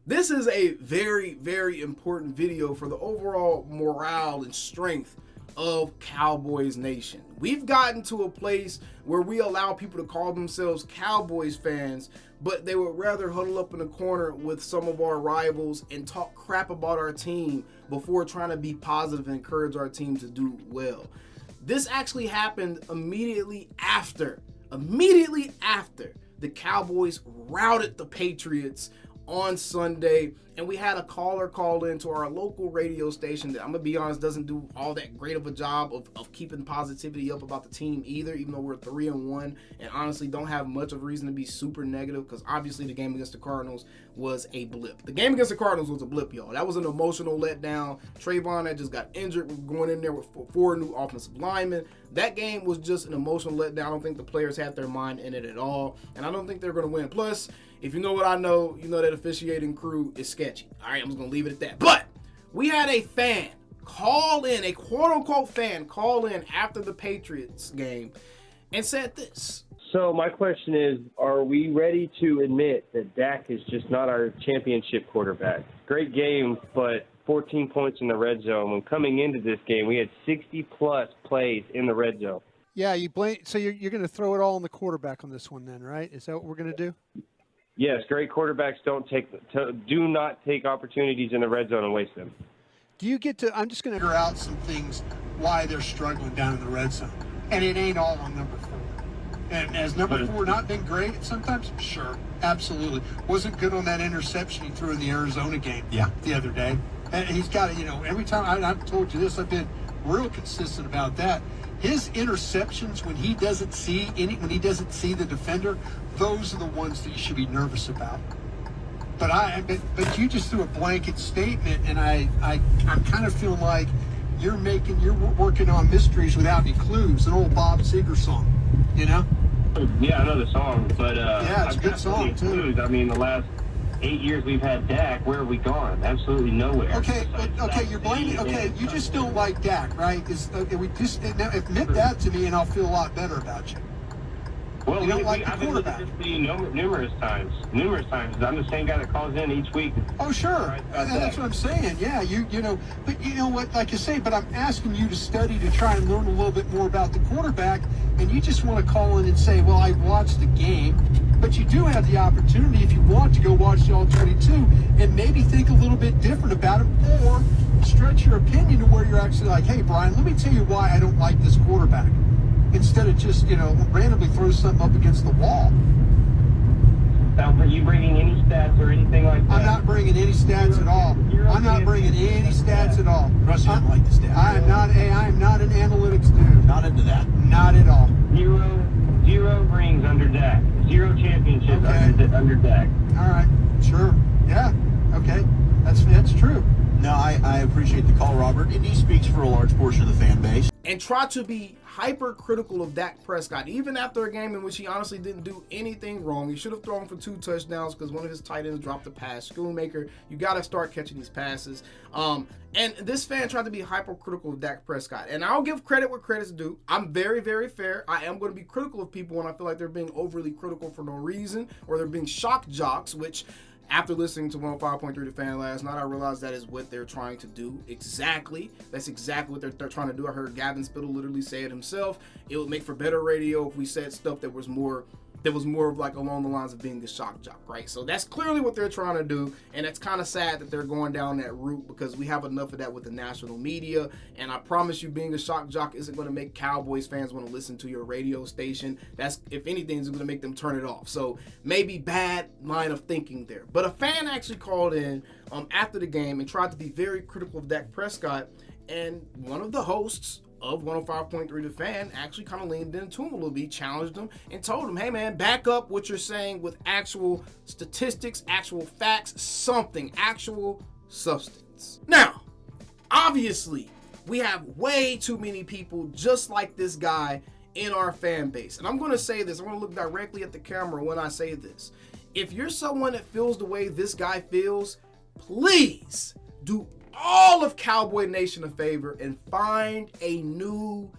This is a very, very important video for the overall morale and strength of Cowboys Nation. We've gotten to a place where we allow people to call themselves Cowboys fans, but they would rather huddle up in a corner with some of our rivals and talk crap about our team before trying to be positive and encourage our team to do well. This actually happened immediately after the Cowboys routed the Patriots on Sunday, and we had a caller call into our local radio station that, I'm gonna be honest, doesn't do all that great of a job of keeping positivity up about the team either, even though we're 3-1 and honestly don't have much of a reason to be super negative, because obviously the game against the Cardinals was a blip. The game against the Cardinals was a blip, y'all. That was an emotional letdown. Trayvon had just got injured. We're going in there with four new offensive linemen. That game was just an emotional letdown. I don't think the players had their mind in it at all, and I don't think they're going to win. Plus, if you know what I know, you know that officiating crew is sketchy. All right, I'm just going to leave it at that. But we had a fan call in, a quote-unquote fan call in after the Patriots game and said this. So my question is, are we ready to admit that Dak is just not our championship quarterback? Great game, but 14 points in the red zone. When coming into this game, we had 60-plus plays in the red zone. Yeah, you blame. So you're going to throw it all on the quarterback on this one then, right? Is that what we're going to do? Yes, great quarterbacks do not take opportunities in the red zone and waste them. Do you get to – I'm just going to – figure out some things why they're struggling down in the red zone. And it ain't all on number 4. And has number 4 not been great sometimes? Sure, absolutely. Wasn't good on that interception he threw in the Arizona game the other day. And he's got to, every time I've told you this, I've been real consistent about that. His interceptions when he doesn't see the defender, those are the ones that you should be nervous about. But you just threw a blanket statement, and I'm kind of feeling like you're working on mysteries without any clues. An old Bob Seger song, Yeah, I know the song, but yeah, it's a good song too. I mean, the last 8 years we've had Dak, where have we gone? Absolutely nowhere. Okay, you're blaming. Okay, you just don't like Dak, right? Admit that to me, and I'll feel a lot better about you. Well, you don't like the quarterback. I've been numerous times. I'm the same guy that calls in each week. Oh, sure. That's what I'm saying. Yeah, but you know what? Like you say, but I'm asking you to study to try and learn a little bit more about the quarterback, and you just want to call in and say, "Well, I watched the game." But you do have the opportunity, if you want, to go watch the all 22 and maybe think a little bit different about it, or stretch your opinion to where you're actually like, "Hey, Brian, let me tell you why I don't like this quarterback," instead of just, randomly throw something up against the wall. Are you bringing any stats or anything like that? I'm not bringing any stats at all. I'm not bringing any stats at all. Russ, you don't like the stats. I am not an analytics dude. Not into that. Not at all. Zero rings under Dak. 0 championships under Dak. All right. Sure. Yeah. Okay. That's true. No, I appreciate the call, Robert, and he speaks for a large portion of the fan base. And try to be hypercritical of Dak Prescott, even after a game in which he honestly didn't do anything wrong. He should have thrown for 2 touchdowns because one of his tight ends dropped a pass. Schoonmaker, you got to start catching these passes. And this fan tried to be hypercritical of Dak Prescott. And I'll give credit where credit's due. I'm very, very fair. I am going to be critical of people when I feel like they're being overly critical for no reason, or they're being shock jocks, which, after listening to 105.3 The Fan last night, I realized that is what they're trying to do. Exactly. That's exactly what they're trying to do. I heard Gavin Spittle literally say it himself. It would make for better radio if we said stuff that was more of like along the lines of being a shock jock, right? So that's clearly what they're trying to do, and it's kind of sad that they're going down that route because we have enough of that with the national media, and I promise you, being a shock jock isn't going to make Cowboys fans want to listen to your radio station. That's, if anything, is going to make them turn it off. So maybe bad line of thinking there. But a fan actually called in after the game and tried to be very critical of Dak Prescott, and one of the hosts of 105.3 The Fan actually kind of leaned into him a little bit, challenged him, and told him, "Hey man, back up what you're saying with actual statistics, actual facts, something, actual substance." Now, obviously, we have way too many people just like this guy in our fan base. And I'm going to say this, I'm going to look directly at the camera when I say this. If you're someone that feels the way this guy feels, please do all of Cowboy Nation a favor and find a new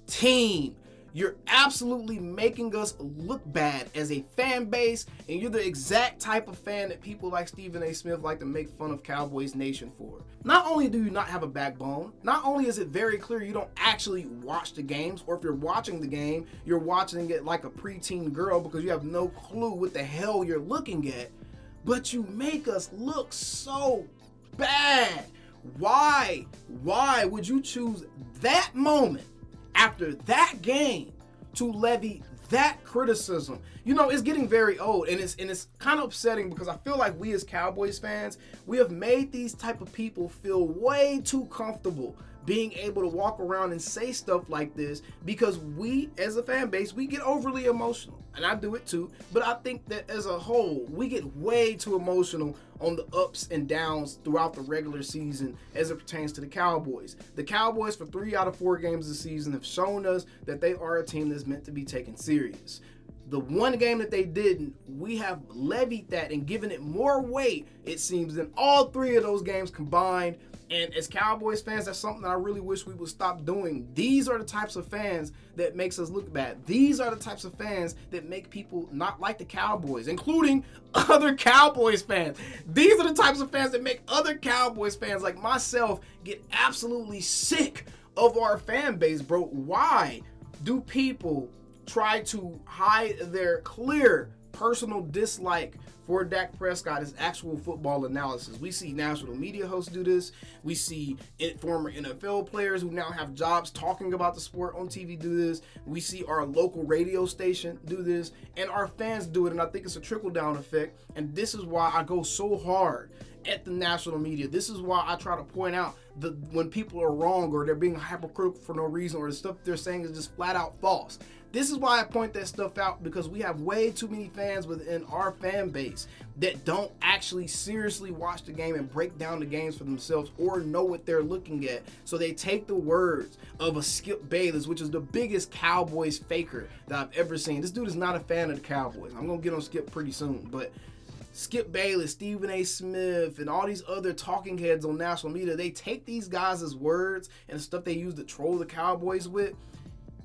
team. You're absolutely making us look bad as a fan base, and you're the exact type of fan that people like Stephen A. Smith like to make fun of Cowboys Nation for. Not only do you not have a backbone, not only is it very clear you don't actually watch the games, or if you're watching the game, you're watching it like a preteen girl because you have no clue what the hell you're looking at, but you make us look so bad. Why would you choose that moment after that game to levy that criticism? You know, it's getting very old, and it's kind of upsetting because I feel like we as Cowboys fans, we have made these type of people feel way too comfortable being able to walk around and say stuff like this because we, as a fan base, we get overly emotional. And I do it too, but I think that as a whole, we get way too emotional on the ups and downs throughout the regular season as it pertains to the Cowboys. The Cowboys, for 3 out of 4 games this season, have shown us that they are a team that's meant to be taken serious. The one game that they didn't, we have levied that and given it more weight, it seems, than all 3 of those games combined. And as Cowboys fans, that's something that I really wish we would stop doing. These are the types of fans that makes us look bad. These are the types of fans that make people not like the Cowboys, including other Cowboys fans. These are the types of fans that make other Cowboys fans like myself get absolutely sick of our fan base, bro. Why do people try to hide their clear personal dislike for Dak Prescott is actual football analysis? We see national media hosts do this. We see former NFL players who now have jobs talking about the sport on TV do this. We see our local radio station do this, and our fans do it, and I think it's a trickle-down effect, and this is why I go so hard at the national media. This is why I try to point out when people are wrong or they're being hypercritical for no reason or the stuff they're saying is just flat out false. This is why I point that stuff out, because we have way too many fans within our fan base that don't actually seriously watch the game and break down the games for themselves or know what they're looking at. So they take the words of a Skip Bayless, which is the biggest Cowboys faker that I've ever seen. This dude is not a fan of the Cowboys. I'm going to get on Skip pretty soon, but Skip Bayless, Stephen A. Smith, and all these other talking heads on national media, they take these guys' words and stuff they use to troll the Cowboys with,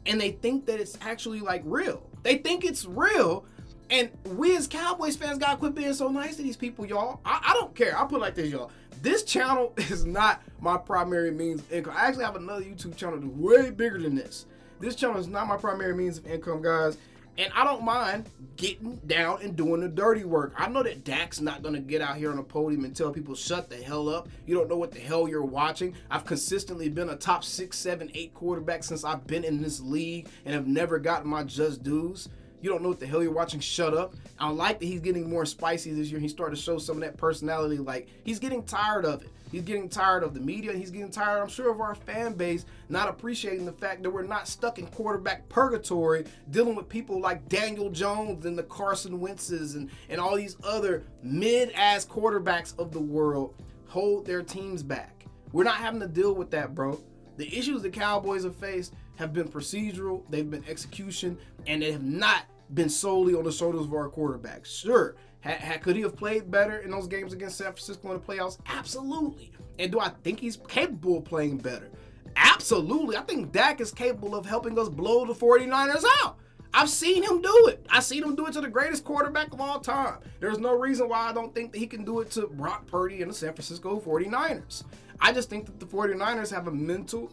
and they think that it's actually like real. They think it's real, and we as Cowboys fans gotta quit being so nice to these people, y'all. I don't care. I'll put it like this, y'all. This channel is not my primary means of income. I actually have another YouTube channel that's way bigger than this. This channel is not my primary means of income, guys. And I don't mind getting down and doing the dirty work. I know that Dak's not going to get out here on a podium and tell people, shut the hell up. You don't know what the hell you're watching. I've consistently been a top 6, 7, 8 quarterback since I've been in this league and have never gotten my just dues. You don't know what the hell you're watching. Shut up. I like that he's getting more spicy this year. He's starting to show some of that personality. Like, he's getting tired of it. He's getting tired of the media. He's getting tired, I'm sure, of our fan base not appreciating the fact that we're not stuck in quarterback purgatory dealing with people like Daniel Jones and the Carson Wentzes and all these other mid-ass quarterbacks of the world hold their teams back. We're not having to deal with that, bro. The issues the Cowboys have faced have been procedural, they've been execution, and they have not been solely on the shoulders of our quarterbacks. Sure, could he have played better in those games against San Francisco in the playoffs? Absolutely. And do I think he's capable of playing better? Absolutely. I think Dak is capable of helping us blow the 49ers out. I've seen him do it. I've seen him do it to the greatest quarterback of all time. There's no reason why I don't think that he can do it to Brock Purdy and the San Francisco 49ers. I just think that the 49ers have a mental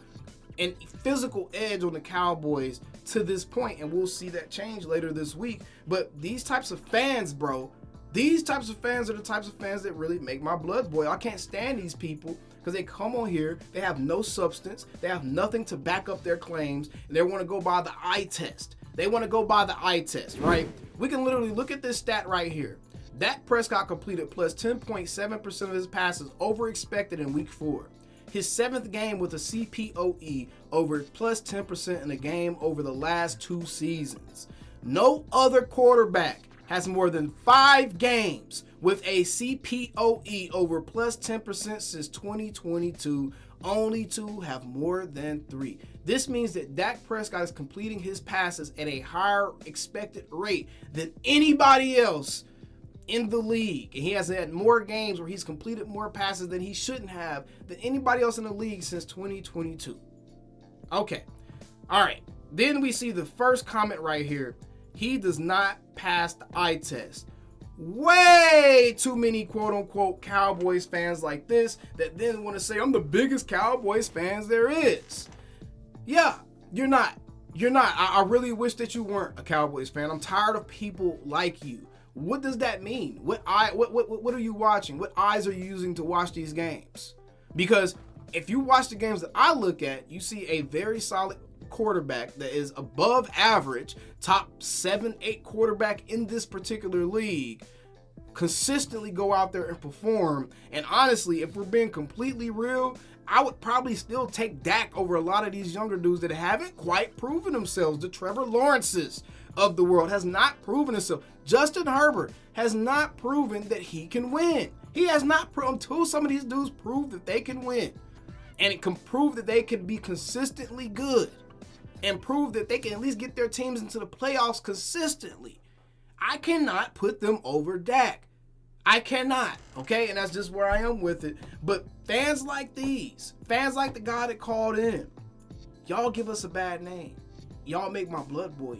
and physical edge on the Cowboys to this point, and we'll see that change later this week. But these types of fans, bro, these types of fans are the types of fans that really make my blood boil. I can't stand these people because they come on here, they have no substance, they have nothing to back up their claims, and they want to go by the eye test. They want to go by the eye test, right? We can literally look at this stat right here. Dak Prescott completed plus 10.7% of his passes over expected in week 4. His 7th game with a CPOE over plus 10% in a game over the last 2 seasons. No other quarterback has more than 5 games with a CPOE over plus 10% since 2022. Only 2 have more than 3. This means that Dak Prescott is completing his passes at a higher expected rate than anybody else in the league. And he has had more games where he's completed more passes than he shouldn't have than anybody else in the league since 2022. Okay. All right. Then we see the first comment right here. He does not pass the eye test. Way too many quote-unquote Cowboys fans like this that then want to say, I'm the biggest Cowboys fans there is. Yeah, you're not. You're not. I really wish that you weren't a Cowboys fan. I'm tired of people like you. What does that mean? What are you watching? What eyes are you using to watch these games? Because if you watch the games that I look at, you see a very solid quarterback that is above average, top 7-8 quarterback in this particular league, consistently go out there and perform. And honestly, if we're being completely real, I would probably still take Dak over a lot of these younger dudes that haven't quite proven themselves. The Trevor Lawrences of the world has not proven himself. Justin Herbert has not proven that he can win. He has not proven until some of these dudes prove that they can win. And it can prove that they can be consistently good and prove that they can at least get their teams into the playoffs consistently. I cannot put them over Dak. I cannot, okay? And that's just where I am with it. But fans like these, fans like the guy that called in, y'all give us a bad name. Y'all make my blood boil.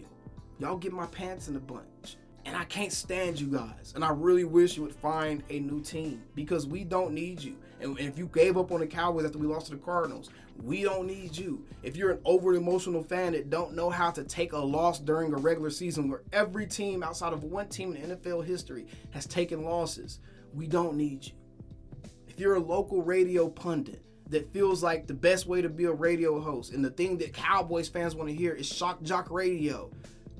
Y'all get my pants in a bunch. And I can't stand you guys. And I really wish you would find a new team because we don't need you. And if you gave up on the Cowboys after we lost to the Cardinals, we don't need you. If you're an over emotional fan that don't know how to take a loss during a regular season where every team outside of one team in NFL history has taken losses, we don't need you. If you're a local radio pundit that feels like the best way to be a radio host and the thing that Cowboys fans want to hear is shock jock radio,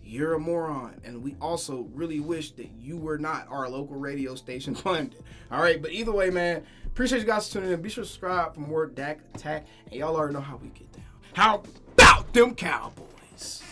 you're a moron. And we also really wish that you were not our local radio station pundit. All right, but either way, man, appreciate you guys tuning in. Be sure to subscribe for more Dak Attack. And y'all already know how we get down. How about them Cowboys?